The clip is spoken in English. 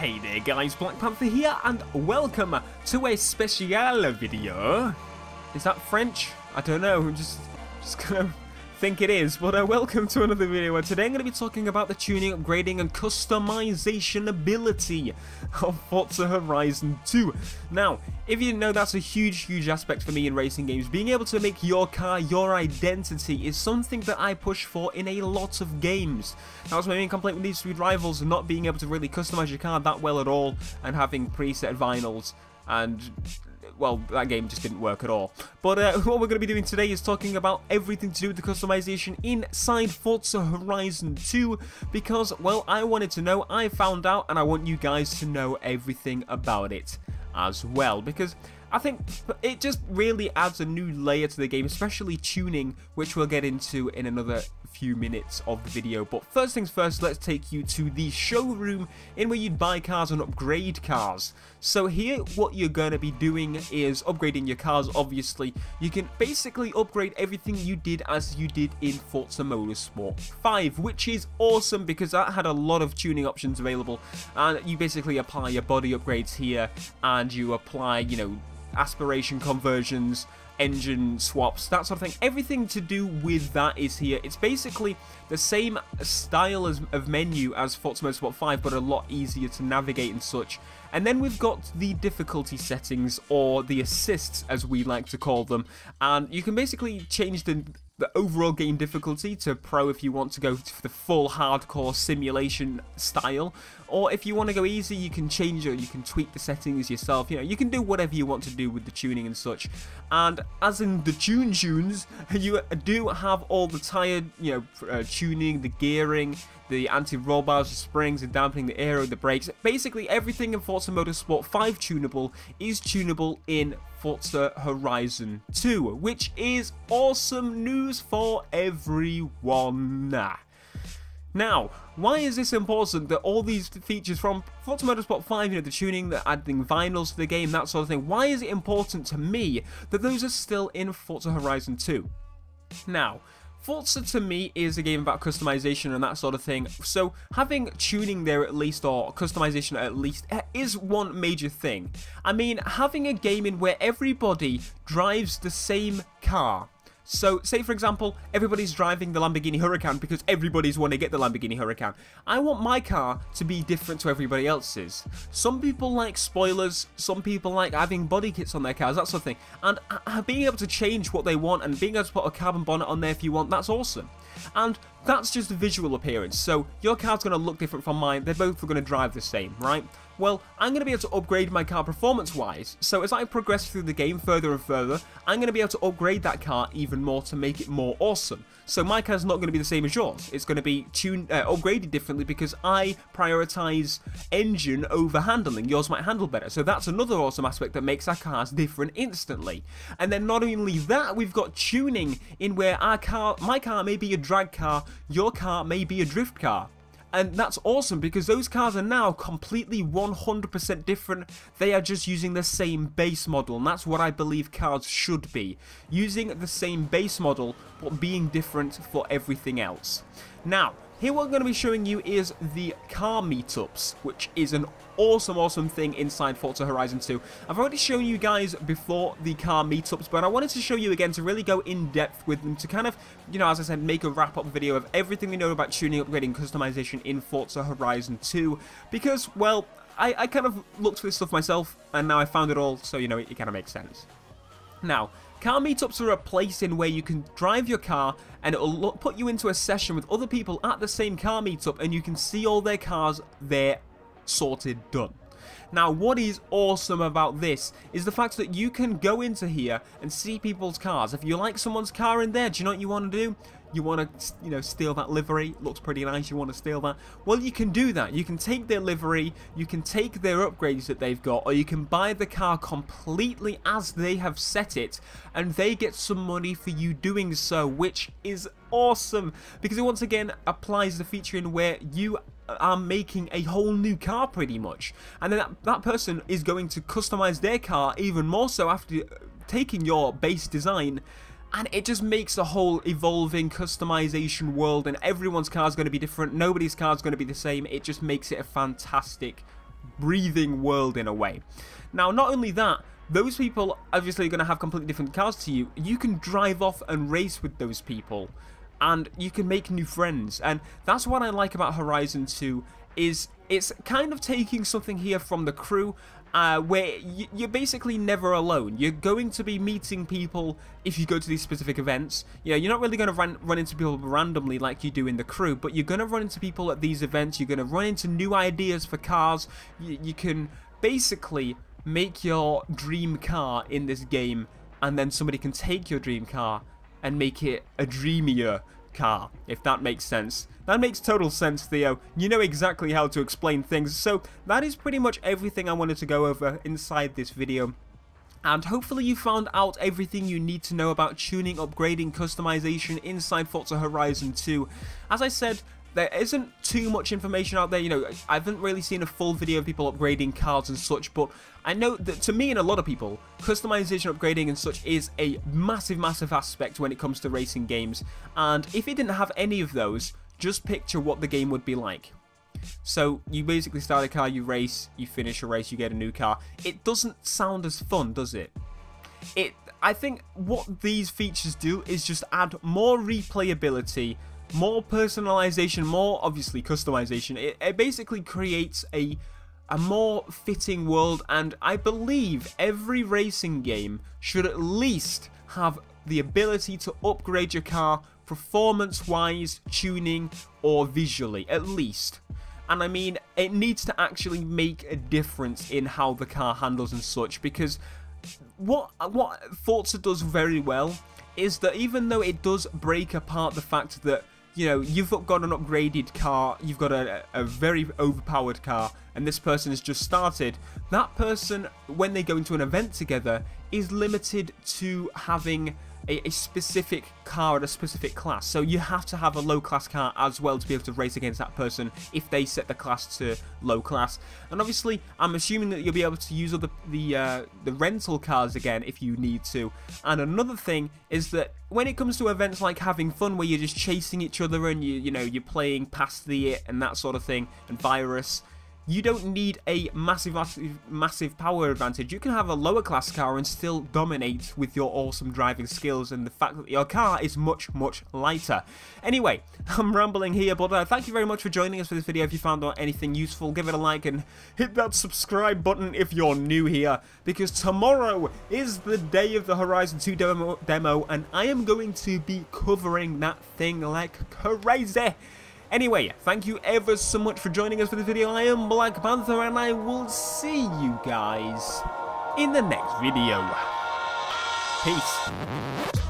Hey there guys, BlackPanthaa here and welcome to a special video. Is that French? I don't know, I'm just gonna think it is, but welcome to another video where today I'm going to be talking about the tuning, upgrading and customization ability of Forza Horizon 2. Now, if you didn't know, that's a huge aspect for me in racing games. Being able to make your car your identity is something that I push for in a lot of games. That was my main complaint with Need for Speed Rivals, not being able to really customize your car that well at all and having preset vinyls and... well, that game just didn't work at all. But what we're going to be doing today is talking about everything to do with the customization inside Forza Horizon 2 because, well, I wanted to know, I found out, and I want you guys to know everything about it as well because I think it just really adds a new layer to the game, especially tuning, which we'll get into in another few minutes of the video. But first things first, let's take you to the showroom in where you'd buy cars and upgrade cars. So here what you're going to be doing is upgrading your cars. Obviously you can basically upgrade everything you did as you did in Forza Motorsport 5, which is awesome because that had a lot of tuning options available, and you basically apply your body upgrades here and you apply, you know, aspiration conversions, engine swaps, that sort of thing. Everything to do with that is here. It's basically the same style of menu as Forza Motorsport 5, but a lot easier to navigate and such. And then we've got the difficulty settings, or the assists as we like to call them, and you can basically change the overall game difficulty to pro if you want to go for the full hardcore simulation style, or if you want to go easy you can change, or you can tweak the settings yourself. You know, you can do whatever you want to do with the tuning and such. And as in the tunes, you do have all the tire, you know, tuning, the gearing, the anti-roll bars, the springs, the dampening, the aero, the brakes. Basically everything in Forza Motorsport 5 tunable is tunable in Forza Horizon 2, which is awesome news for everyone. Now, why is this important that all these features from Forza Motorsport 5, you know, the tuning, the adding vinyls to the game, that sort of thing, why is it important to me that those are still in Forza Horizon 2? Now, Forza to me is a game about customization and that sort of thing, so having tuning there at least, or customization at least, is one major thing. I mean, having a game in where everybody drives the same car. So, say for example, everybody's driving the Lamborghini Huracan because everybody's want to get the Lamborghini Huracan. I want my car to be different to everybody else's. Some people like spoilers, some people like having body kits on their cars, that sort of thing. And being able to change what they want and being able to put a carbon bonnet on there if you want, that's awesome. And that's just the visual appearance. So, your car's going to look different from mine, they're both going to drive the same, right? Well, I'm going to be able to upgrade my car performance-wise, so as I progress through the game further and further, I'm going to be able to upgrade that car even more to make it more awesome. So my car's not going to be the same as yours, it's going to be upgraded differently because I prioritize engine over handling. Yours might handle better, so that's another awesome aspect that makes our cars different instantly. And then not only that, we've got tuning in where my car may be a drag car, your car may be a drift car. And that's awesome because those cars are now completely 100% different. They are just using the same base model, and that's what I believe cars should be. Using the same base model, but being different for everything else. Now, here what I'm going to be showing you is the car meetups, which is an awesome thing inside Forza Horizon 2. I've already shown you guys before the car meetups, but I wanted to show you again to really go in depth with them, to kind of, you know, as I said, make a wrap-up video of everything we know about tuning, upgrading, customization in Forza Horizon 2, because, well, I kind of looked for this stuff myself, and now I found it all, so, you know, it kind of makes sense. Now, car meetups are a place in where you can drive your car and it'll put you into a session with other people at the same car meetup, and you can see all their cars there, sorted, done. Now, what is awesome about this is the fact that you can go into here and see people's cars. If you like someone's car in there, do you know what you want to do? You want to, you know, steal that livery. It looks pretty nice. You want to steal that. Well, you can do that. You can take their livery, you can take their upgrades that they've got, or you can buy the car completely as they have set it, and they get some money for you doing so, which is awesome because it once again applies the feature in where you are making a whole new car pretty much, and then that person is going to customize their car even more so after taking your base design And it just makes a whole evolving customization world, and everyone's car is going to be different. Nobody's car is going to be the same. It just makes it a fantastic breathing world in a way. Now, not only that, those people obviously are going to have completely different cars to you. You can drive off and race with those people, and you can make new friends. And that's what I like about Horizon 2, is it's kind of taking something here from the crew, where you're basically never alone. You're going to be meeting people if you go to these specific events. You know, you're not really going to run into people randomly like you do in the crew, but you're going to run into people at these events. You're going to run into new ideas for cars. You can basically make your dream car in this game, and then somebody can take your dream car and make it a dreamier car, if that makes sense. That makes total sense, Theo. You know exactly how to explain things. So that is pretty much everything I wanted to go over inside this video. And hopefully you found out everything you need to know about tuning, upgrading, customization inside Forza Horizon 2. As I said, there isn't too much information out there. You know, I haven't really seen a full video of people upgrading cars and such, but I know that to me and a lot of people, customization, upgrading and such is a massive aspect when it comes to racing games. And if it didn't have any of those, just picture what the game would be like. So you basically start a car, you race, you finish a race, you get a new car. It doesn't sound as fun, does it? I think what these features do is just add more replayability, more personalization, more obviously customization. It basically creates a more fitting world, and I believe every racing game should at least have the ability to upgrade your car performance wise, tuning, or visually, at least. And I mean, it needs to actually make a difference in how the car handles and such, because what Forza does very well is that even though it does break apart the fact that, you know, you've got an upgraded car, you've got a very overpowered car, and this person has just started, that person, when they go into an event together, is limited to having a specific car at a specific class. So you have to have a low class car as well to be able to race against that person if they set the class to low class. And obviously, I'm assuming that you'll be able to use the rental cars again if you need to. And another thing is that when it comes to events like having fun, where you're just chasing each other and you're playing past the it and that sort of thing, and virus, you don't need a massive power advantage. You can have a lower class car and still dominate with your awesome driving skills and the fact that your car is much lighter. Anyway, I'm rambling here, but thank you very much for joining us for this video. If you found out anything useful, give it a like and hit that subscribe button if you're new here, because tomorrow is the day of the Horizon 2 demo, and I am going to be covering that thing like crazy. Anyway, thank you ever so much for joining us for this video. I am BlackPanthaa, and I will see you guys in the next video. Peace.